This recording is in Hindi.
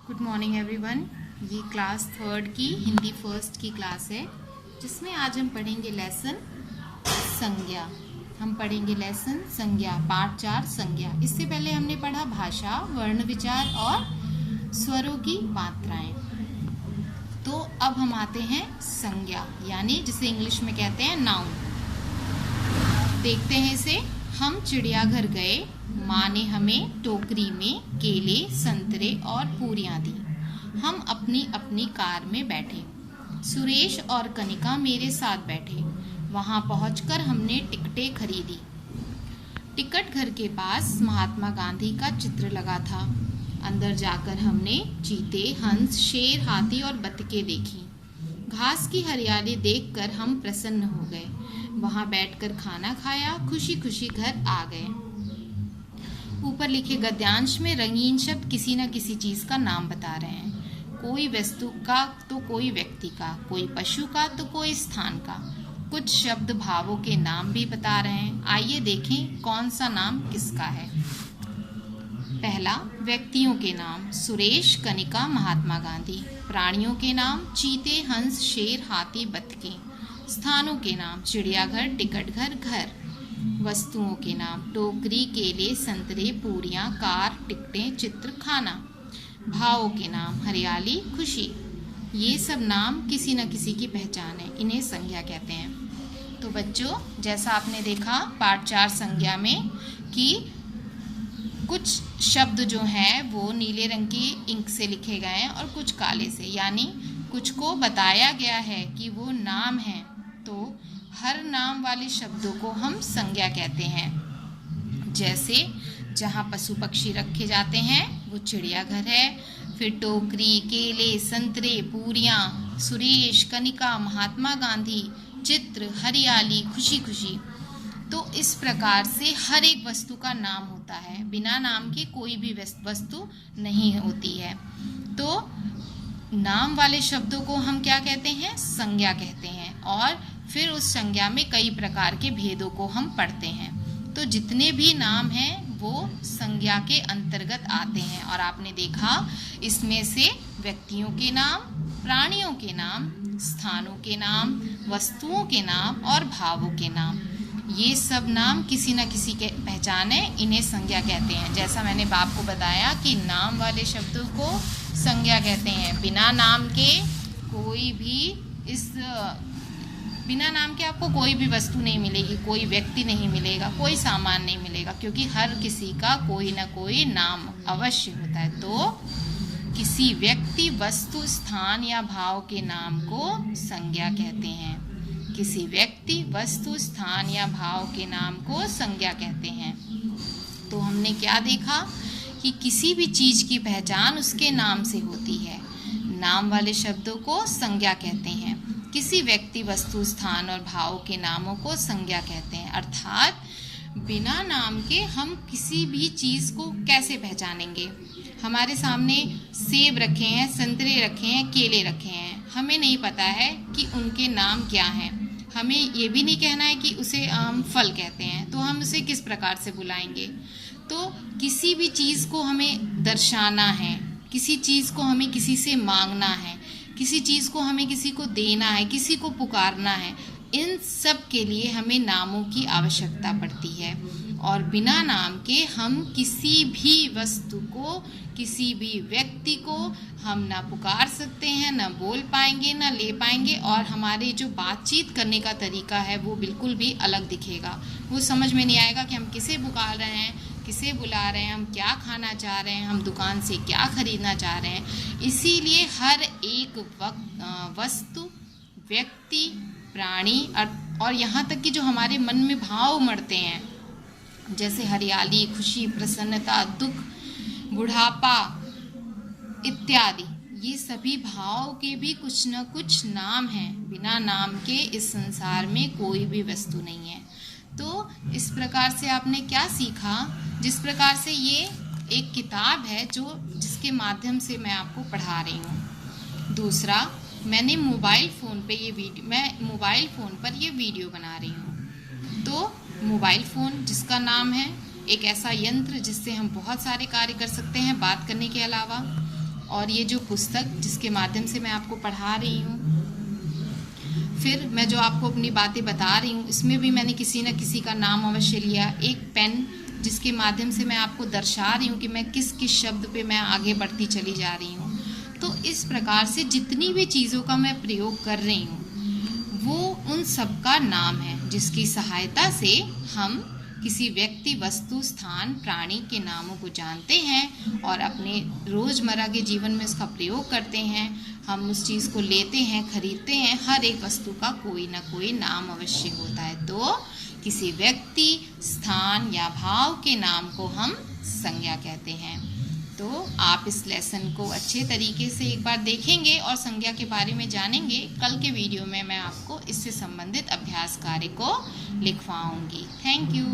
Good morning everyone. ये क्लास थर्ड की हिंदी फर्स्ट की क्लास है, जिसमें आज हम पढ़ेंगे लेसन संज्ञा। हम पढ़ेंगे लेसन संज्ञा, पाठ 4 संज्ञा। इससे पहले हमने पढ़ा भाषा, वर्ण विचार और स्वरों की मात्राएं। तो अब हम आते हैं संज्ञा, यानी जिसे इंग्लिश में कहते हैं नाउन। देखते हैं इसे। हम चिड़ियाघर गए, माँ ने हमें टोकरी में केले, संतरे और पूरियां दी। हम अपनी अपनी कार में बैठे। सुरेश और कनिका मेरे साथ बैठे। वहां पहुंचकर हमने टिकटें खरीदी। टिकट घर के पास महात्मा गांधी का चित्र लगा था। अंदर जाकर हमने चीते, हंस, शेर, हाथी और बतखें देखी। घास की हरियाली देखकर हम प्रसन्न हो गए। वहां बैठकर खाना खाया, खुशी खुशी घर आ गए। ऊपर लिखे गद्यांश में रंगीन शब्द किसी न किसी चीज का नाम बता रहे हैं। कोई वस्तु का तो कोई व्यक्ति का, कोई पशु का तो कोई स्थान का। कुछ शब्द भावों के नाम भी बता रहे हैं। आइए देखें कौन सा नाम किसका है। पहला, व्यक्तियों के नाम सुरेश, कनिका, महात्मा गांधी। प्राणियों के नाम चीते, हंस, शेर, हाथी, बतखें। स्थानों के नाम चिड़ियाघर, टिकट घर, घर। वस्तुओं के नाम टोकरी, केले, संतरे, पूरियां, कार, टिकटें, चित्र, खाना। भावों के नाम हरियाली, खुशी। ये सब नाम किसी न किसी की पहचान है, इन्हें संज्ञा कहते हैं। तो बच्चों, जैसा आपने देखा पाठ 4 संज्ञा में कि कुछ शब्द जो हैं वो नीले रंग की इंक से लिखे गए हैं और कुछ काले से, यानी कुछ को बताया गया है कि वो नाम है। तो हर नाम वाले शब्दों को हम संज्ञा कहते हैं। जैसे जहाँ पशु पक्षी रखे जाते हैं वो चिड़ियाघर है। फिर टोकरी, केले, संतरे, पूरियां, सुरेश, कनिका, महात्मा गांधी, चित्र, हरियाली, खुशी खुशी। तो इस प्रकार से हर एक वस्तु का नाम होता है। बिना नाम के कोई भी वस्तु नहीं होती है। तो नाम वाले शब्दों को हम क्या कहते हैं? संज्ञा कहते हैं। और फिर उस संज्ञा में कई प्रकार के भेदों को हम पढ़ते हैं। तो जितने भी नाम हैं वो संज्ञा के अंतर्गत आते हैं। और आपने देखा इसमें से व्यक्तियों के नाम, प्राणियों के नाम, स्थानों के नाम, वस्तुओं के नाम और भावों के नाम, ये सब नाम किसी न किसी के पहचान है, इन्हें संज्ञा कहते हैं। जैसा मैंने आपको बताया कि नाम वाले शब्दों को संज्ञा कहते हैं। बिना नाम के कोई भी बिना नाम के आपको कोई भी वस्तु नहीं मिलेगी, कोई व्यक्ति नहीं मिलेगा, कोई सामान नहीं मिलेगा, क्योंकि हर किसी का कोई ना कोई नाम अवश्य होता है। तो किसी व्यक्ति, वस्तु, स्थान या भाव के नाम को संज्ञा कहते हैं। किसी व्यक्ति, वस्तु, स्थान या भाव के नाम को संज्ञा कहते हैं। तो हमने क्या देखा कि किसी भी चीज की पहचान उसके नाम से होती है। नाम वाले शब्दों को संज्ञा कहते हैं। किसी व्यक्ति, वस्तु, स्थान और भाव के नामों को संज्ञा कहते हैं। अर्थात बिना नाम के हम किसी भी चीज को कैसे पहचानेंगे? हमारे सामने सेब रखे हैं, संतरे रखे हैं, केले रखे हैं, हमें नहीं पता है कि उनके नाम क्या हैं। हमें ये भी नहीं कहना है कि उसे हम फल कहते हैं, तो हम उसे किस प्रकार से बुलाएंगे? तो किसी भी चीज़ को हमें दर्शाना है, किसी चीज़ को हमें किसी से मांगना है, किसी चीज़ को हमें किसी को देना है, किसी को पुकारना है, इन सब के लिए हमें नामों की आवश्यकता पड़ती है। और बिना नाम के हम किसी भी वस्तु को, किसी भी व्यक्ति को हम ना पुकार सकते हैं, ना बोल पाएंगे, ना ले पाएंगे। और हमारे जो बातचीत करने का तरीका है वो बिल्कुल भी अलग दिखेगा। वो समझ में नहीं आएगा कि हम किसे पुकार रहे हैं, किसे बुला रहे हैं, हम क्या खाना चाह रहे हैं, हम दुकान से क्या खरीदना चाह रहे हैं। इसीलिए हर एक वस्तु, व्यक्ति, प्राणी और यहाँ तक कि जो हमारे मन में भाव उमड़ते हैं, जैसे हरियाली, खुशी, प्रसन्नता, दुख, बुढ़ापा इत्यादि, ये सभी भाव के भी कुछ न कुछ नाम हैं। बिना नाम के इस संसार में कोई भी वस्तु नहीं है। तो इस प्रकार से आपने क्या सीखा? जिस प्रकार से ये एक किताब है जिसके माध्यम से मैं आपको पढ़ा रही हूँ। दूसरा, मैंने मोबाइल फ़ोन पर ये वीडियो बना रही हूँ। तो मोबाइल फ़ोन जिसका नाम है एक ऐसा यंत्र जिससे हम बहुत सारे कार्य कर सकते हैं बात करने के अलावा। और ये जो पुस्तक जिसके माध्यम से मैं आपको पढ़ा रही हूँ, फिर मैं जो आपको अपनी बातें बता रही हूँ, इसमें भी मैंने किसी न किसी का नाम अवश्य लिया। एक पेन जिसके माध्यम से मैं आपको दर्शा रही हूँ कि मैं किस किस शब्द पे मैं आगे बढ़ती चली जा रही हूँ। तो इस प्रकार से जितनी भी चीज़ों का मैं प्रयोग कर रही हूँ वो उन सब का नाम है, जिसकी सहायता से हम किसी व्यक्ति, वस्तु, स्थान, प्राणी के नामों को जानते हैं और अपने रोज़मर्रा के जीवन में उसका प्रयोग करते हैं। हम उस चीज़ को लेते हैं, खरीदते हैं। हर एक वस्तु का कोई ना कोई नाम अवश्य होता है। तो किसी व्यक्ति, स्थान या भाव के नाम को हम संज्ञा कहते हैं। तो आप इस लेसन को अच्छे तरीके से एक बार देखेंगे और संज्ञा के बारे में जानेंगे। कल के वीडियो में मैं आपको इससे संबंधित अभ्यास कार्य को लिखवाऊंगी। Thank you.